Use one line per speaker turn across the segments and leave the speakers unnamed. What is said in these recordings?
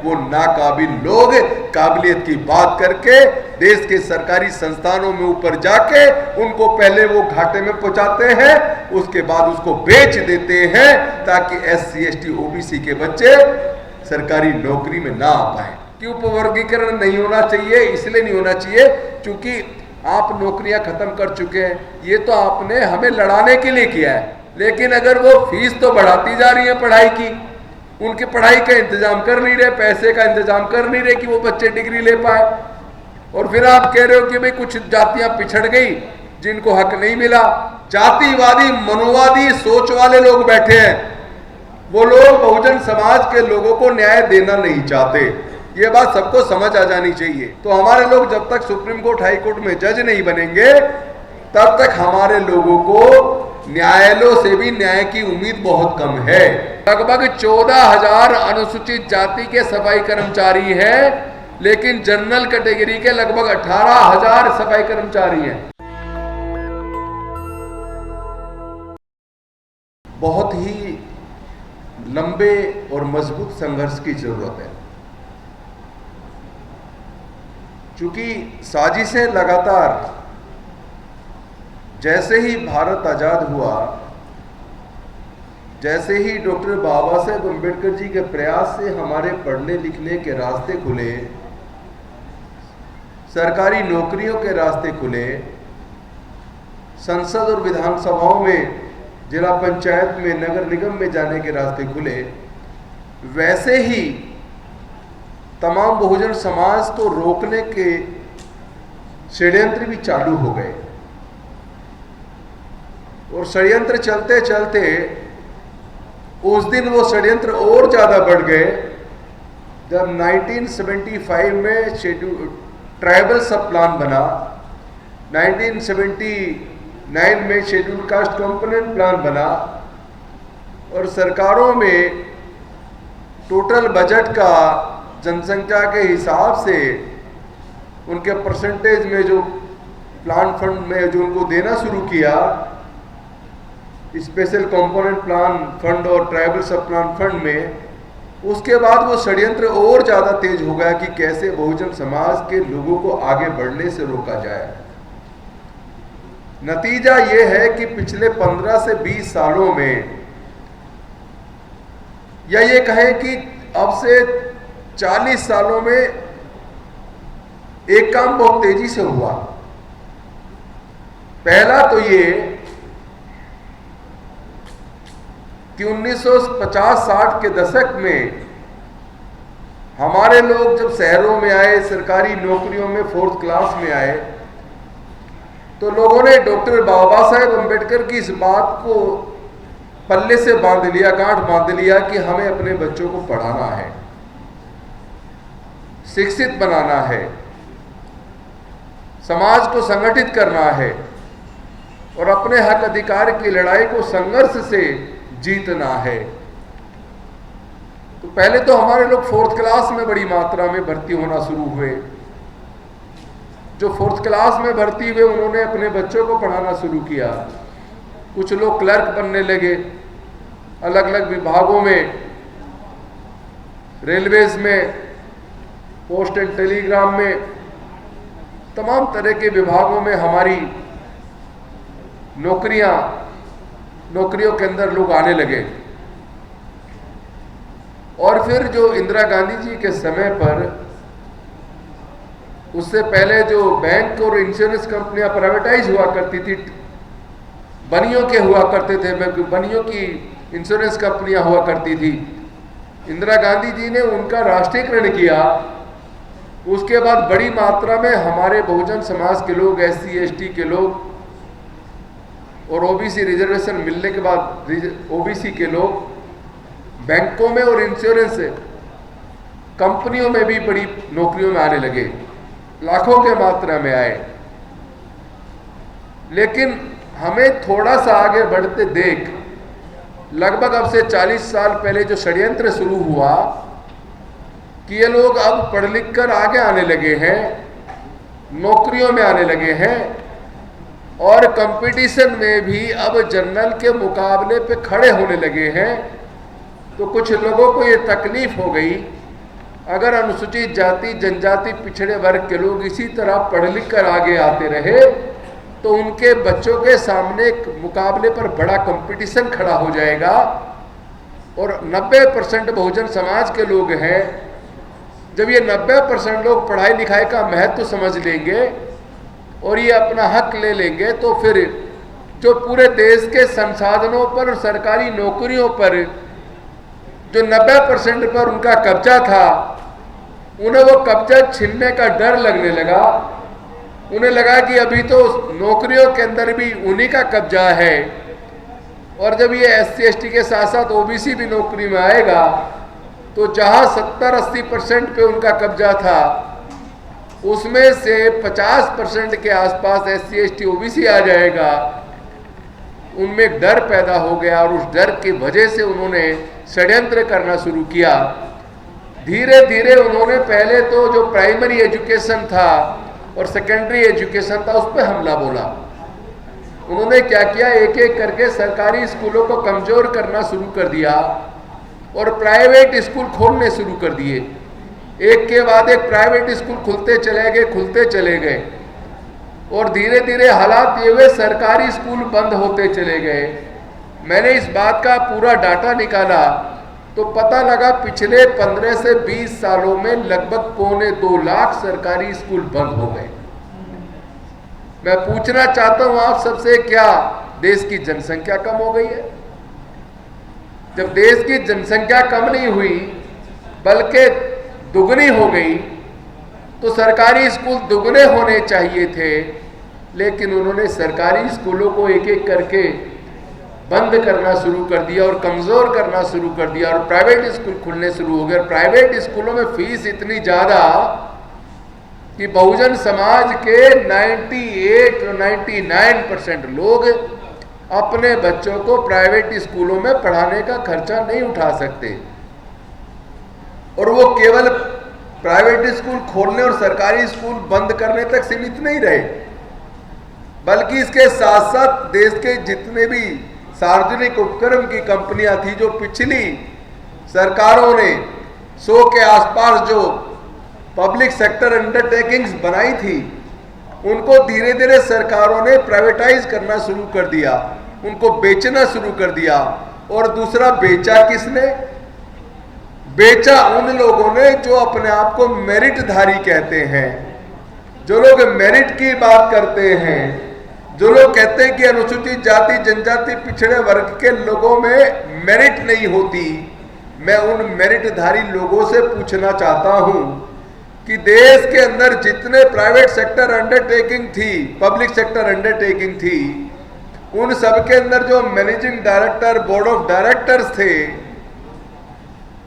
वो नाकाबिल लोग काबिलियत की बात करके देश के सरकारी संस्थानों में ऊपर जाके उनको पहले वो घाटे में पहुंचाते हैं, उसके बाद उसको बेच देते हैं ताकि SC ST OBC के बच्चे सरकारी नौकरी में ना आ पाए। कि उपवर्गीकरण नहीं होना चाहिए, इसलिए नहीं होना चाहिए क्योंकि आप नौकरियां खत्म कर चुके हैं। ये तो आपने हमें लड़ाने के लिए किया है, लेकिन अगर वो फीस तो बढ़ाती जा रही है पढ़ाई की, उनकी पढ़ाई का इंतजाम कर नहीं रहे, पैसे का इंतजाम कर नहीं रहे कि वो बच्चे डिग्री ले पाए। और फिर आप कह रहे हो कि भाई कुछ जातियां पिछड़ गई जिनको हक नहीं मिला। जातिवादी मनोवादी सोच वाले लोग बैठे हैं, वो लोग बहुजन समाज के लोगों को न्याय देना नहीं चाहते। ये बात सबको समझ आ जानी चाहिए। तो हमारे लोग जब तक सुप्रीम कोर्ट हाई कोर्ट में जज नहीं बनेंगे तब तक हमारे लोगों को न्यायालयों से भी न्याय की उम्मीद बहुत कम है। लगभग 14,000 अनुसूचित जाति के सफाई कर्मचारी हैं, लेकिन जनरल कैटेगरी के लगभग 18,000 सफाई कर्मचारी हैं। बहुत ही लंबे और मजबूत संघर्ष की जरूरत है, क्योंकि साजिशें लगातार, जैसे ही भारत आजाद हुआ, जैसे ही डॉक्टर बाबा साहेब अम्बेडकर जी के प्रयास से हमारे पढ़ने लिखने के रास्ते खुले, सरकारी नौकरियों के रास्ते खुले, संसद और विधानसभाओं में, जिला पंचायत में, नगर निगम में जाने के रास्ते खुले, वैसे ही तमाम बहुजन समाज को रोकने के षड्यंत्र भी चालू हो गए। और षड्यंत्र चलते चलते उस दिन वो षड्यंत्र और ज्यादा बढ़ गए जब 1975 में शेड्यूल ट्राइबल सब प्लान बना, 1979 में शेड्यूल कास्ट कंपोनेंट प्लान बना, और सरकारों में टोटल बजट का जनसंख्या के हिसाब से उनके परसेंटेज में जो प्लान फंड में जो उनको देना शुरू किया, स्पेशल कंपोनेंट प्लान फंड और ट्राइबल सब प्लान फंड में, उसके बाद वो षड्यंत्र और ज़्यादा तेज हो गया कि कैसे बहुजन समाज के लोगों को आगे बढ़ने से रोका जाए। नतीजा ये है कि पिछले 15 से 20 सालों में, या ये कहें कि अब से 40 सालों में एक काम बहुत तेजी से हुआ। पहला तो ये कि 1950-60 के दशक में हमारे लोग जब शहरों में आए, सरकारी नौकरियों में 4th क्लास में आए, तो लोगों ने डॉक्टर बाबा साहेब अम्बेडकर की इस बात को पल्ले से बांध लिया, गांठ बांध लिया कि हमें अपने बच्चों को पढ़ाना है, शिक्षित बनाना है, समाज को संगठित करना है और अपने हक अधिकार की लड़ाई को संघर्ष से जीतना है। तो पहले तो हमारे लोग 4th क्लास में बड़ी मात्रा में भर्ती होना शुरू हुए। जो 4th क्लास में भर्ती हुए उन्होंने अपने बच्चों को पढ़ाना शुरू किया। कुछ लोग क्लर्क बनने लगे, अलग अलग विभागों में, रेलवेज में, पोस्ट एंड टेलीग्राम में, तमाम तरह के विभागों में हमारी नौकरियों के अंदर लोग आने लगे। और फिर जो इंदिरा गांधी जी के समय पर, उससे पहले जो बैंक और इंश्योरेंस कंपनियां प्राइवेटाइज हुआ करती थी, बनियों के हुआ करते थे, बनियों की इंश्योरेंस कंपनियां हुआ करती थी, इंदिरा गांधी जी ने उनका राष्ट्रीयकरण किया। उसके बाद बड़ी मात्रा में हमारे बहुजन समाज के लोग, SC ST के लोग और OBC रिजर्वेशन मिलने के बाद OBC के लोग बैंकों में और इंश्योरेंस कंपनियों में भी बड़ी नौकरियों में आने लगे, लाखों के मात्रा में आए। लेकिन हमें थोड़ा सा आगे बढ़ते देख, लगभग अब से 40 साल पहले जो षड्यंत्र शुरू हुआ कि ये लोग अब पढ़ लिख कर आगे आने लगे हैं, नौकरियों में आने लगे हैं और कंपटीशन में भी अब जनरल के मुकाबले पे खड़े होने लगे हैं, तो कुछ लोगों को ये तकलीफ हो गई। अगर अनुसूचित जाति जनजाति पिछड़े वर्ग के लोग इसी तरह पढ़ लिख कर आगे आते रहे तो उनके बच्चों के सामने एक मुकाबले पर बड़ा कंपटीशन खड़ा हो जाएगा। और 90% बहुजन समाज के लोग हैं। जब ये 90% लोग पढ़ाई लिखाई का महत्व समझ लेंगे और ये अपना हक ले लेंगे तो फिर जो पूरे देश के संसाधनों पर और सरकारी नौकरियों पर जो 90% पर उनका कब्जा था, उन्हें वो कब्जा छीनने का डर लगने लगा। उन्हें लगा कि अभी तो नौकरियों के अंदर भी उन्हीं का कब्जा है, और जब ये SC ST के साथ साथ OBC भी नौकरी में आएगा तो जहां 70-80% पे उनका कब्जा था, उसमें से 50% के आसपास SC ST OBC आ जाएगा। उनमें एक डर पैदा हो गया और उस डर की वजह से उन्होंने षड्यंत्र करना शुरू किया। धीरे धीरे उन्होंने पहले तो जो प्राइमरी एजुकेशन था और सेकेंडरी एजुकेशन था उस पर हमला बोला। उन्होंने क्या किया, एक एक करके सरकारी स्कूलों को कमजोर करना शुरू कर दिया और प्राइवेट स्कूल खोलने शुरू कर दिए। एक के बाद एक प्राइवेट स्कूल खुलते चले गए और धीरे धीरे हालात ये हुए सरकारी स्कूल बंद होते चले गए। मैंने इस बात का पूरा डाटा निकाला तो पता लगा पिछले 15 से 20 सालों में लगभग 1.25 लाख सरकारी स्कूल बंद हो गए। मैं पूछना चाहता हूं आप सबसे, क्या देश की जनसंख्या कम हो गई है? जब देश की जनसंख्या कम नहीं हुई बल्कि दुगनी हो गई तो सरकारी स्कूल दुगने होने चाहिए थे, लेकिन उन्होंने सरकारी स्कूलों को एक एक करके बंद करना शुरू कर दिया और कमजोर करना शुरू कर दिया और प्राइवेट स्कूल खुलने शुरू हो गए। प्राइवेट स्कूलों में फीस इतनी ज्यादा कि बहुजन समाज के 99% लोग अपने बच्चों को प्राइवेट स्कूलों में पढ़ाने का खर्चा नहीं उठा सकते। और वो केवल प्राइवेट स्कूल खोलने और सरकारी स्कूल बंद करने तक सीमित नहीं रहे, बल्कि इसके साथ साथ देश के जितने भी सार्वजनिक उपक्रम की कंपनियां थी, जो पिछली सरकारों ने 100 के आसपास जो पब्लिक सेक्टर अंडरटेकिंग्स बनाई थी, उनको धीरे धीरे सरकारों ने प्राइवेटाइज करना शुरू कर दिया, उनको बेचना शुरू कर दिया। और दूसरा बेचा किसने? बेचा उन लोगों ने जो अपने आप को मेरिटधारी कहते हैं, जो लोग मेरिट की बात करते हैं, जो लोग कहते हैं कि अनुसूचित जाति जनजाति पिछड़े वर्ग के लोगों में मेरिट नहीं होती। मैं उन मेरिटधारी लोगों से पूछना चाहता हूं कि देश के अंदर जितने प्राइवेट सेक्टर अंडरटेकिंग थी, पब्लिक सेक्टर अंडरटेकिंग थी, उन सब के अंदर जो managing director, board of directors थे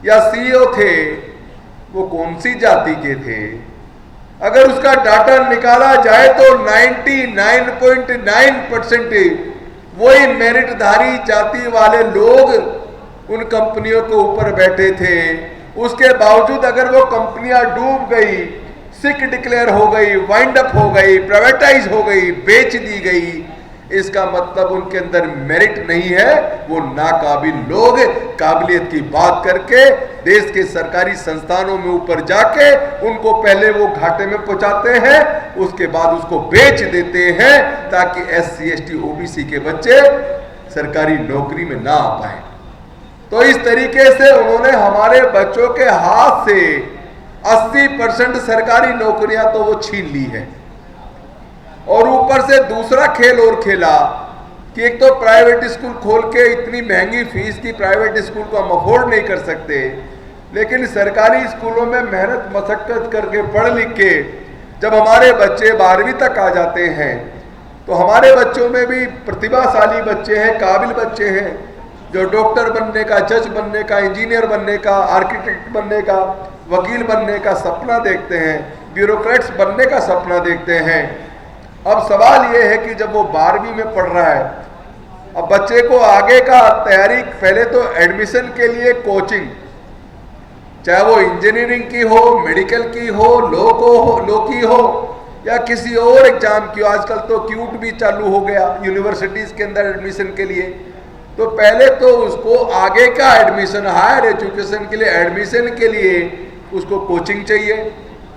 या CEO थे, वो कौन सी जाति के थे? अगर उसका डाटा निकाला जाए तो 99.9% वही मेरिटधारी जाति वाले लोग उन कंपनियों के ऊपर बैठे थे। उसके बावजूद अगर वो कंपनियां डूब गई, सिक डिक्लेयर हो गई, वाइंड अप हो गई, प्राइवेटाइज हो गई, बेच दी गई, इसका मतलब उनके अंदर मेरिट नहीं है। वो नाकाबिल लोग काबिलियत की बात करके देश के सरकारी संस्थानों में ऊपर जाके उनको पहले वो घाटे में पहुंचाते हैं, उसके बाद उसको बेच देते हैं ताकि SC ST OBC के बच्चे सरकारी नौकरी में ना आ पाए। तो इस तरीके से उन्होंने हमारे बच्चों के हाथ से 80% सरकारी नौकरियां तो वो छीन ली है। और ऊपर से दूसरा खेल और खेला कि एक तो प्राइवेट स्कूल खोल के इतनी महंगी फीस की प्राइवेट स्कूल को हम अफोर्ड नहीं कर सकते, लेकिन सरकारी स्कूलों में मेहनत मशक्कत करके पढ़ लिख के जब हमारे बच्चे 12वीं तक आ जाते हैं तो हमारे बच्चों में भी प्रतिभाशाली बच्चे हैं, काबिल बच्चे हैं, जो डॉक्टर बनने का, जज बनने का, इंजीनियर बनने का, आर्किटेक्ट बनने का, वकील बनने का सपना देखते हैं, ब्यूरोक्रेट्स बनने का सपना देखते हैं। अब सवाल यह है कि जब वो 12वीं में पढ़ रहा है, अब बच्चे को आगे का तैयारी, पहले तो एडमिशन के लिए कोचिंग, चाहे वो इंजीनियरिंग की हो, मेडिकल की हो, लो की हो या किसी और एग्जाम की हो। आजकल तो क्यूट भी चालू हो गया यूनिवर्सिटीज के अंदर एडमिशन के लिए। तो पहले तो उसको आगे का एडमिशन, हायर एजुकेशन के लिए एडमिशन के लिए उसको कोचिंग चाहिए।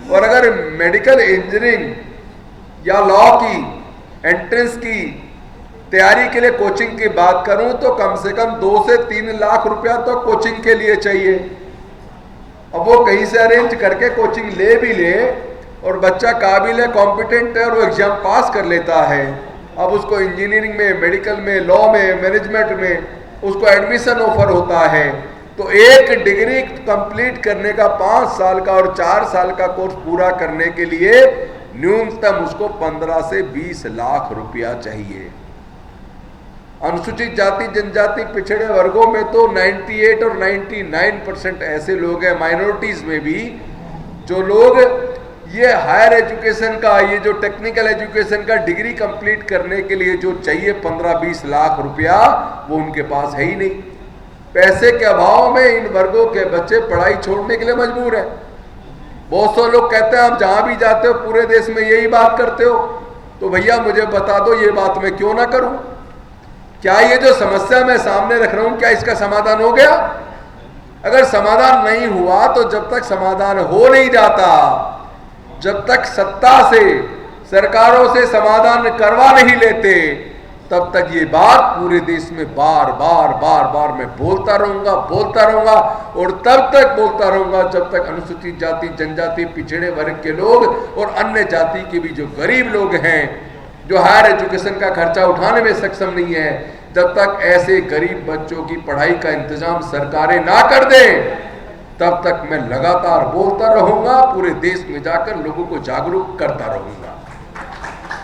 और अगर मेडिकल इंजीनियरिंग या लॉ की एंट्रेंस की तैयारी के लिए कोचिंग की बात करूं तो कम से कम 2 से 3 लाख रुपया तो कोचिंग के लिए चाहिए। अब वो कहीं से अरेंज करके कोचिंग ले भी ले और बच्चा काबिल है, कॉम्पिटेंट है और वो एग्जाम पास कर लेता है, अब उसको इंजीनियरिंग में, मेडिकल में, लॉ में, मैनेजमेंट में उसको एडमिशन ऑफर होता है, तो एक डिग्री कंप्लीट करने का 5 साल का और 4 साल का कोर्स पूरा करने के लिए न्यूनतम उसको 15 से 20 लाख रुपया चाहिए। अनुसूचित जाति जनजाति पिछड़े वर्गों में तो 98 और 99% ऐसे लोग हैं, माइनॉरिटीज में भी, जो लोग ये हायर एजुकेशन का, ये जो टेक्निकल एजुकेशन का डिग्री कंप्लीट करने के लिए जो चाहिए 15-20 लाख रुपया, वो उनके पास है ही नहीं। पैसे के अभाव में इन वर्गों के बच्चे पढ़ाई छोड़ने के लिए मजबूर हैं। बहुत से लोग कहते हैं आप जहां भी जाते हो पूरे देश में यही बात करते हो, तो भैया मुझे बता दो ये बात मैं क्यों ना करूं? क्या ये जो समस्या मैं सामने रख रहा हूं, क्या इसका समाधान हो गया? अगर समाधान नहीं हुआ तो जब तक समाधान हो नहीं जाता, जब तक सत्ता से, सरकारों से समाधान करवा नहीं लेते, तब तक ये बात पूरे देश में बार बार मैं बोलता रहूंगा और तब तक बोलता रहूंगा जब तक अनुसूचित जाति जनजाति पिछड़े वर्ग के लोग और अन्य जाति के भी जो गरीब लोग हैं, जो हायर एजुकेशन का खर्चा उठाने में सक्षम नहीं है, जब तक ऐसे गरीब बच्चों की पढ़ाई का इंतजाम सरकारें ना कर दें, तब तक मैं लगातार बोलता रहूंगा, पूरे देश में जाकर लोगों को जागरूक करता रहूंगा।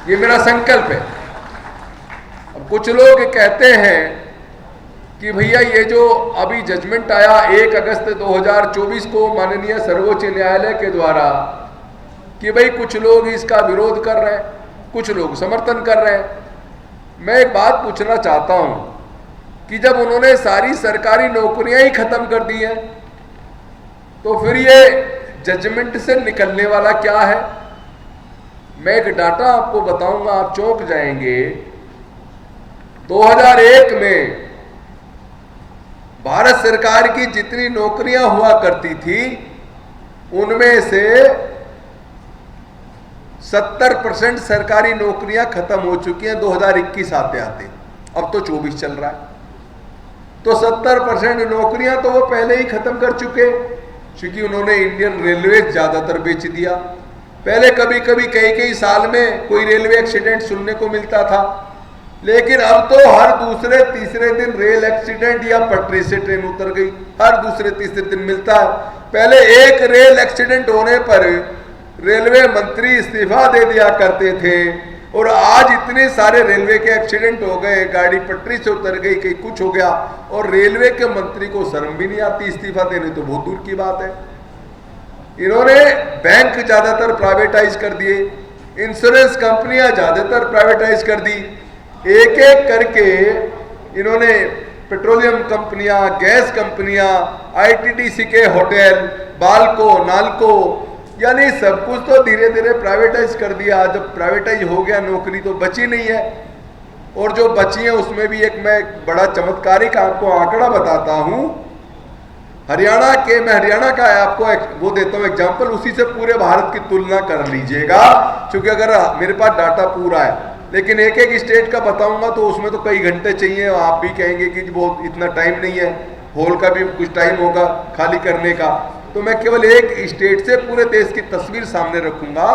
ये मेरा संकल्प है। अब कुछ लोग कहते हैं कि भैया ये जो अभी जजमेंट आया 1 अगस्त 2024 को माननीय सर्वोच्च न्यायालय के द्वारा, कि भाई कुछ लोग इसका विरोध कर रहे हैं, कुछ लोग समर्थन कर रहे हैं। मैं एक बात पूछना चाहता हूं कि जब उन्होंने सारी सरकारी नौकरियां ही खत्म कर दी हैं, तो फिर ये जजमेंट से निकलने वाला क्या है? मैं एक डाटा आपको बताऊंगा, आप चौंक जाएंगे। 2001 में भारत सरकार की जितनी नौकरियां हुआ करती थी, उनमें से 70% सरकारी नौकरियां खत्म हो चुकी हैं 2021 आते आते। अब तो 24 चल रहा है, तो 70% नौकरियां तो वो पहले ही खत्म कर चुके, क्योंकि उन्होंने इंडियन रेलवे ज्यादातर बेच दिया। पहले कभी कभी कई साल में कोई रेलवे एक्सीडेंट सुनने को मिलता था, लेकिन अब तो हर दूसरे तीसरे दिन रेल एक्सीडेंट या पटरी से ट्रेन उतर गई, हर दूसरे तीसरे दिन मिलता है। पहले एक रेल एक्सीडेंट होने पर रेलवे मंत्री इस्तीफा दे दिया करते थे, और आज इतने सारे रेलवे के एक्सीडेंट हो गए, गाड़ी पटरी से उतर गई, कहीं कुछ हो गया, और रेलवे के मंत्री को शर्म भी नहीं आती इस्तीफा देने, तो बहुत दूर की बात है। इन्होंने बैंक ज्यादातर प्राइवेटाइज कर दिए, इंश्योरेंस कंपनियां ज्यादातर प्राइवेटाइज कर दी, एक एक करके इन्होंने पेट्रोलियम कंपनियां, गैस कंपनियां, आईटीडीसी के होटल, बाल्को, नाल्को, यानी सब कुछ तो धीरे धीरे प्राइवेटाइज कर दिया। जब प्राइवेटाइज हो गया, नौकरी तो बची नहीं है, और जो बची है उसमें भी मैं एक बड़ा चमत्कारिक आपको आंकड़ा बताता हूं। हरियाणा के, मैं हरियाणा का आपको वो देता हूं एग्जांपल, उसी से पूरे भारत की तुलना कर लीजिएगा, क्योंकि अगर मेरे पास डाटा पूरा है, लेकिन एक एक स्टेट का बताऊंगा तो उसमें तो कई घंटे चाहिए, आप भी कहेंगे कि वो इतना टाइम नहीं है, हॉल का भी कुछ टाइम होगा खाली करने का, तो मैं केवल एक स्टेट से पूरे देश की तस्वीर सामने रखूंगा।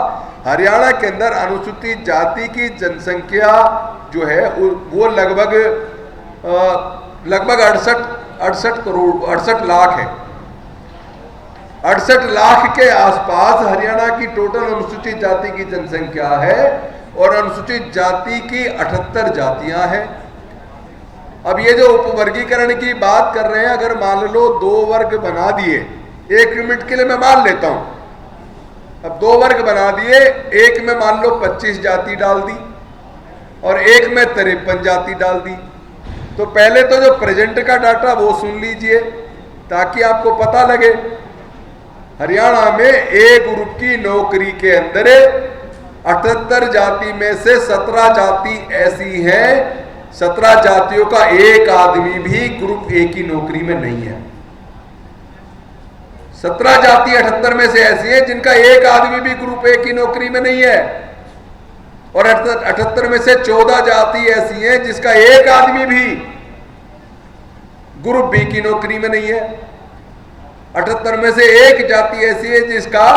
हरियाणा के अंदर अनुसूचित जाति की जनसंख्या जो है वो लगभग 68 लाख है। 68 लाख के आसपास हरियाणा की टोटल अनुसूचित जाति की जनसंख्या है, और अनुसूचित जाति की 78 जातियां हैं। अब ये जो उपवर्गीकरण की बात कर रहे हैं, अगर मान लो 2 वर्ग बना दिए, 1 मिनट के लिए मैं मान लेता हूं, अब 2 वर्ग बना दिए, एक में मान लो 25 जाति डाल दी और एक में 53 जाति डाल दी। तो पहले तो जो प्रेजेंट का डाटा वो सुन लीजिए ताकि आपको पता लगे। हरियाणा में ए ग्रुप की नौकरी के अंदर 78 जाति में से 17 जाति ऐसी हैं, 17 जातियों का एक आदमी भी ग्रुप ए की नौकरी में नहीं है। 17 जाति 78 में से ऐसी हैं जिनका एक आदमी भी ग्रुप ए की नौकरी में नहीं है, और 78 में से 14 जाति ऐसी हैं जिसका एक आदमी भी ग्रुप बी की नौकरी में नहीं है। 78 में से एक जाति ऐसी है जिसका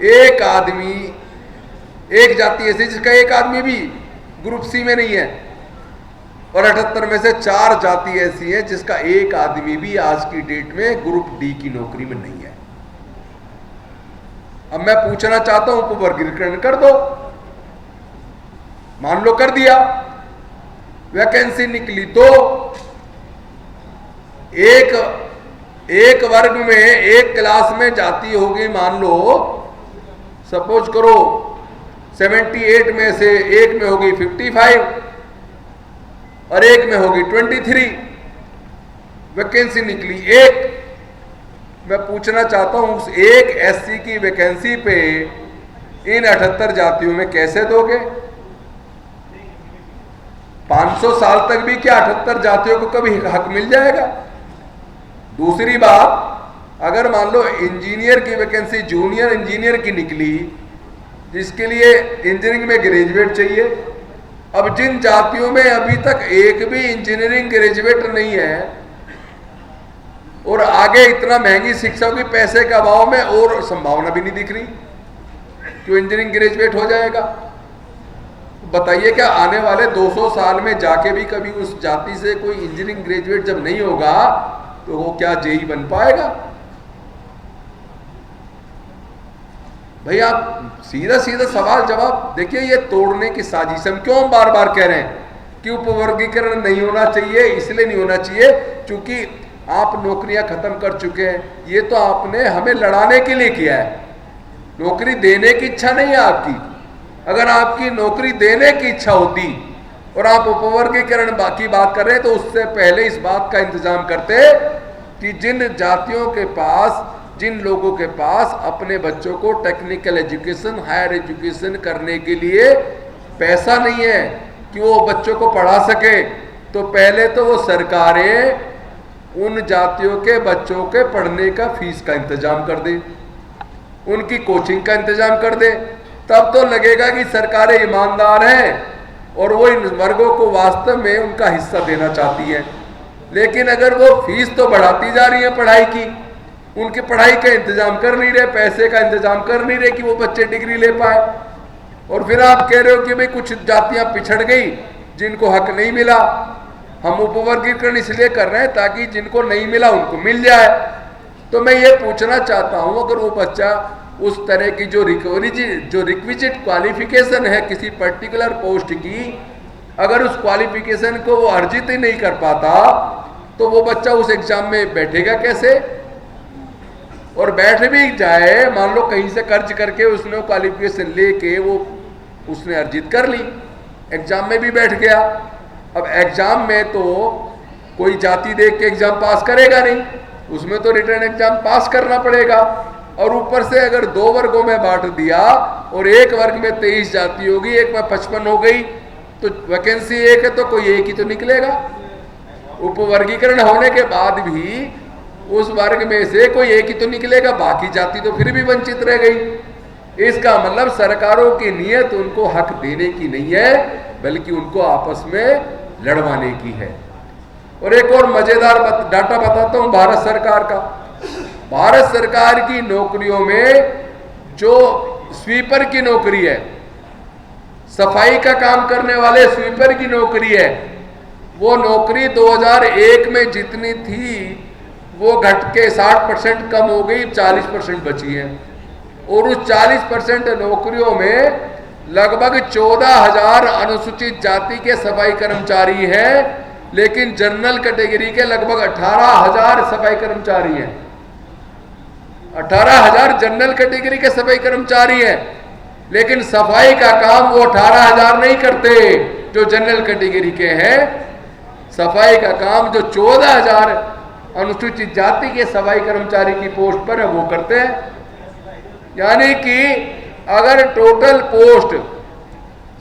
एक जाति ऐसी जिसका एक आदमी भी ग्रुप सी में नहीं है, और 78 में से 4 जाति ऐसी है जिसका एक आदमी भी आज की डेट में ग्रुप डी की नौकरी में नहीं है। अब मैं पूछना चाहता हूं, उपवर्गीकरण कर दो। मान लो कर दिया, वैकेंसी निकली तो एक वर्ग में एक क्लास में जाति होगी, मान लो सपोज करो 78 में से एक में होगी 55 और एक में होगी 23। वैकेंसी निकली एक। मैं पूछना चाहता हूं उस एक एससी की वैकेंसी पे इन 78 जातियों में कैसे दोगे? 500 साल तक भी क्या 78 जातियों को कभी हक मिल जाएगा? दूसरी बात, अगर मान लो इंजीनियर की वैकेंसी जूनियर इंजीनियर की निकली, जिसके लिए इंजीनियरिंग में ग्रेजुएट चाहिए, अब जिन जातियों में अभी तक एक भी इंजीनियरिंग ग्रेजुएट नहीं है और आगे इतना महंगी शिक्षा की पैसे के अभाव में और संभावना भी नहीं दिख रही कि इंजीनियरिंग ग्रेजुएट हो जाएगा, बताइए क्या आने वाले 200 साल में जाके भी कभी उस जाति से कोई इंजीनियरिंग ग्रेजुएट जब नहीं होगा तो वो क्या जेई बन पाएगा? भाई आप सीधा सीधा सवाल जवाब देखिए, ये तोड़ने की साजिश। हम क्यों बार बार कह रहे हैं कि उपवर्गीकरण नहीं होना चाहिए? इसलिए नहीं होना चाहिए क्योंकि आप नौकरियां खत्म कर चुके हैं। ये तो आपने हमें लड़ाने के लिए किया है, नौकरी देने की इच्छा नहीं है आपकी। अगर आपकी नौकरी देने की इच्छा होती और आप उपवर्गीकरण की बात कर रहे हैं तो उससे पहले इस बात का इंतजाम करते कि जिन जातियों के पास, जिन लोगों के पास अपने बच्चों को टेक्निकल एजुकेशन, हायर एजुकेशन करने के लिए पैसा नहीं है कि वो बच्चों को पढ़ा सके, तो पहले तो वो सरकारें उन जातियों के बच्चों के पढ़ने का फीस का इंतजाम कर दे, उनकी कोचिंग का इंतजाम कर दे। तब तो लगेगा कि सरकारें ईमानदार हैं और वो इन वर्गों को वास्तव में उनका हिस्सा देना चाहती है। लेकिन अगर वो फीस तो बढ़ाती जा रही है पढ़ाई की, उनकी पढ़ाई का इंतजाम कर नहीं रहे, पैसे का इंतजाम कर नहीं रहे कि वो बच्चे डिग्री ले पाए, और फिर आप कह रहे हो कि भाई कुछ जातियां पिछड़ गई जिनको हक नहीं मिला। हम उपवर्गीकरण इसलिए कर रहे हैं ताकि जिनको नहीं मिला उनको मिल जाए। तो मैं ये पूछना चाहता हूं, अगर वो बच्चा उस तरह की जो रिक्विजिट क्वालिफिकेशन है किसी पर्टिकुलर पोस्ट की, अगर उस क्वालिफिकेशन को वो अर्जित ही नहीं कर पाता तो वो बच्चा उस एग्जाम में बैठेगा कैसे? और बैठ भी जाए, मान लो कहीं से कर्ज करके उसने क्वालिफिकेशन लेके वो उसने अर्जित कर ली, एग्जाम में भी बैठ गया। अब एग्जाम में तो कोई जाति देख के एग्जाम पास करेगा नहीं, उसमें तो रिटर्न एग्जाम पास करना पड़ेगा। और ऊपर से अगर 2 वर्गों में बांट दिया और एक वर्ग में 23 जाति होगी, एक में 55 हो गई, तो वैकेंसी एक है तो कोई एक ही तो निकलेगा। उपवर्गीकरण होने के बाद भी उस वर्ग में से कोई एक ही तो निकलेगा, बाकी जाति तो फिर भी वंचित रह गई। इसका मतलब सरकारों की नीयत उनको हक देने की नहीं है, बल्कि उनको आपस में लड़वाने की है। और एक और मजेदार डाटा बताता हूं भारत सरकार का। भारत सरकार की नौकरियों में जो स्वीपर की नौकरी है, सफाई का काम करने वाले स्वीपर की नौकरी है, वो नौकरी 2001 में जितनी थी वो घट के 60% कम हो गई, 40% बची है। और उस 40% नौकरियों में लगभग 14,000 अनुसूचित जाति के सफाई कर्मचारी हैं, लेकिन जनरल कैटेगरी के लगभग 18,000 सफाई कर्मचारी हैं। 18,000 जनरल कैटेगरी के सफाई कर्मचारी हैं, लेकिन सफाई का काम वो 18,000 नहीं करते जो जनरल कैटेगरी के हैं। सफाई का काम जो 14,000 अनुसूचित जाति के सफाई कर्मचारी की पोस्ट पर है वो करते हैं। यानी कि अगर टोटल पोस्ट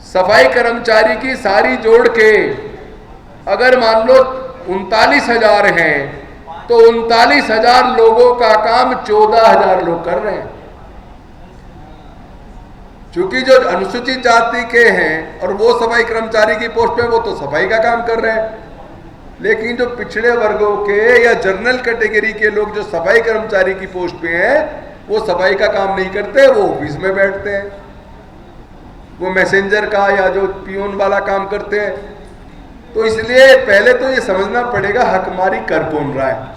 सफाई कर्मचारी की सारी जोड़ के अगर मान लो 39,000 हैं तो 39,000 लोगों का काम 14,000 लोग कर रहे हैं। क्योंकि जो अनुसूचित जाति के हैं और वो सफाई कर्मचारी की पोस्ट पे, वो तो सफाई का काम कर रहे हैं, लेकिन जो पिछड़े वर्गों के या जनरल कैटेगरी के लोग जो सफाई कर्मचारी की पोस्ट पे हैं, वो सफाई का काम नहीं करते, वो ऑफिस में बैठते हैं, वो मैसेंजर का या जो पियून वाला काम करते हैं। तो इसलिए पहले तो ये समझना पड़ेगा हकमारी कर कौन रहा है।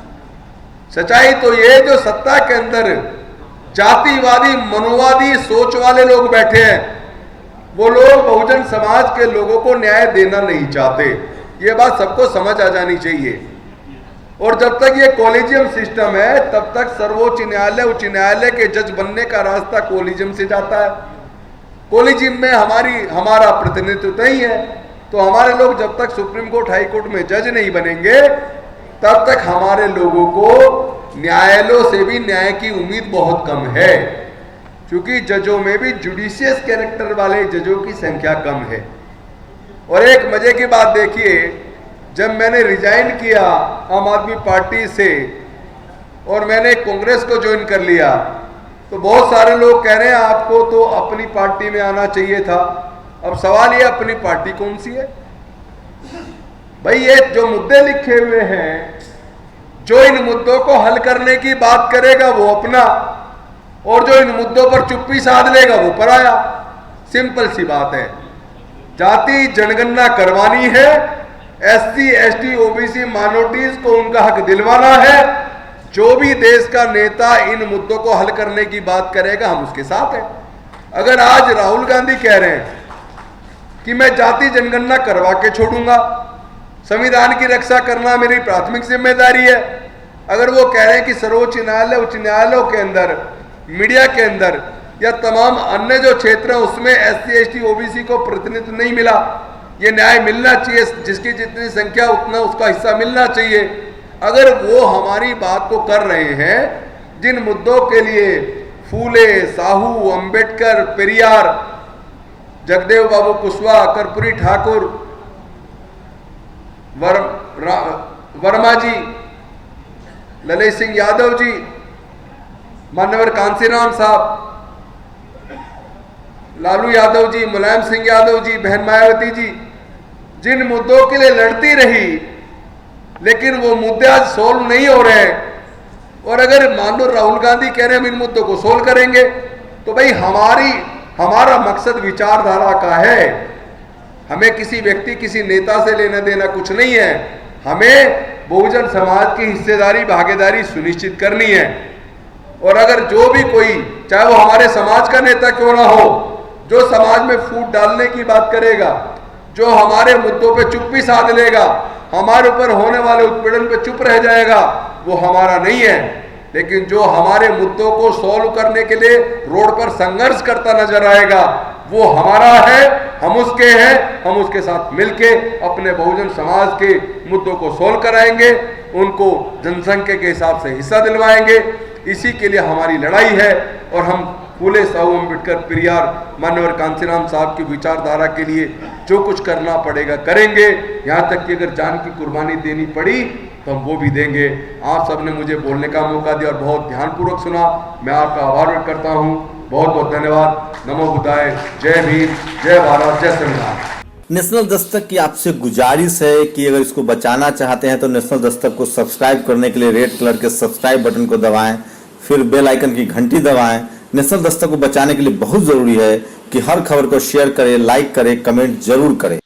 सच्चाई तो ये, जो सत्ता के अंदर जातिवादी मनोवादी सोच वाले लोग बैठे हैं, वो लोग बहुजन समाज के लोगों को न्याय देना नहीं चाहते। ये बात सबको समझ आ जानी चाहिए। और जब तक ये कॉलेजियम सिस्टम है, तब तक सर्वोच्च न्यायालय उच्च न्यायालय के जज बनने का रास्ता कॉलेजियम से जाता है। कॉलेजियम में हमारा प्रतिनिधित्व नहीं है, तो हमारे लोग जब तक सुप्रीम कोर्ट हाई कोर्ट में जज नहीं बनेंगे, तब तक हमारे लोगों को न्यायालयों से भी न्याय की उम्मीद बहुत कम है, क्योंकि जजों में भी जुडिशियस कैरेक्टर वाले जजों की संख्या कम है। और एक मजे की बात देखिए, जब मैंने रिजाइन किया आम आदमी पार्टी से और मैंने कांग्रेस को ज्वाइन कर लिया, तो बहुत सारे लोग कह रहे हैं आपको तो अपनी पार्टी में आना चाहिए था। अब सवाल ये, अपनी पार्टी कौन सी है भाई? ये जो मुद्दे लिखे हुए हैं, जो इन मुद्दों को हल करने की बात करेगा वो अपना, और जो इन मुद्दों पर चुप्पी साध लेगा वो पराया। सिंपल सी बात है, जाति जनगणना करवानी है, एससी एसटी ओबीसी माइनॉरिटीज को उनका हक दिलवाना है। जो भी देश का नेता इन मुद्दों को हल करने की बात करेगा, हम उसके साथ हैं। अगर आज राहुल गांधी कह रहे हैं कि मैं जाति जनगणना करवा के छोड़ूंगा, संविधान की रक्षा करना मेरी प्राथमिक जिम्मेदारी है, अगर वो कह रहे हैं कि सर्वोच्च न्यायालय उच्च न्यायालयों के अंदर, मीडिया के अंदर या तमाम अन्य जो क्षेत्र हैं उसमें एससी एसटी ओबीसी को प्रतिनिधित्व नहीं मिला, ये न्याय मिलना चाहिए, जिसकी जितनी संख्या उतना उसका हिस्सा मिलना चाहिए, अगर वो हमारी बात को कर रहे हैं, जिन मुद्दों के लिए फूले, साहू, अंबेडकर, पेरियार, जगदेव बाबू कुशवाहा, कर्पूरी ठाकुर, वर्मा जी, ललित सिंह यादव जी, मान्यवर कांसीराम साहब, लालू यादव जी, मुलायम सिंह यादव जी, बहन मायावती जी, जिन मुद्दों के लिए लड़ती रही, लेकिन वो मुद्दे आज सोल्व नहीं हो रहे हैं, और अगर मान लो राहुल गांधी कह रहे हैं हम इन मुद्दों को सोल्व करेंगे, तो भाई हमारा मकसद विचारधारा का है। हमें किसी व्यक्ति किसी नेता से लेना देना कुछ नहीं है, हमें बहुजन समाज की हिस्सेदारी भागीदारी सुनिश्चित करनी है। और अगर जो भी कोई, चाहे वो हमारे समाज का नेता क्यों ना हो, जो समाज में फूट डालने की बात करेगा, जो हमारे मुद्दों पे चुप्पी साध लेगा, हमारे ऊपर होने वाले उत्पीड़न पे चुप रह जाएगा, वो हमारा नहीं है। लेकिन जो हमारे मुद्दों को सॉल्व करने के लिए रोड पर संघर्ष करता नजर आएगा, वो हमारा है, हम उसके हैं, हम उसके साथ मिलके अपने बहुजन समाज के मुद्दों को सॉल्व कराएंगे, उनको जनसंख्या के हिसाब से हिस्सा दिलवाएंगे। इसी के लिए हमारी लड़ाई है, और हम फूले, साहू, अम्बेडकर, पेरियार, मान्यवर कांसीराम साहब की विचारधारा के लिए जो कुछ करना पड़ेगा करेंगे। यहाँ तक कि अगर जान की कुर्बानी देनी पड़ी तो हम वो भी देंगे। आप सबने मुझे बोलने का मौका दिया और बहुत ध्यानपूर्वक सुना, मैं आपका आभार व्यक्त करता हूँ। बहुत बहुत धन्यवाद। नमो बुद्धाय। जय भीम, जय भारत, जय संविधान।
नेशनल दस्तक की आपसे गुजारिश है कि अगर इसको बचाना चाहते हैं तो नेशनल दस्तक को सब्सक्राइब करने के लिए रेड कलर के सब्सक्राइब बटन को दबाएं, फिर बेल आइकन की घंटी दबाएं। नेशनल दस्तक को बचाने के लिए बहुत जरूरी है कि हर खबर को शेयर करें, लाइक करें, कमेंट जरूर करें।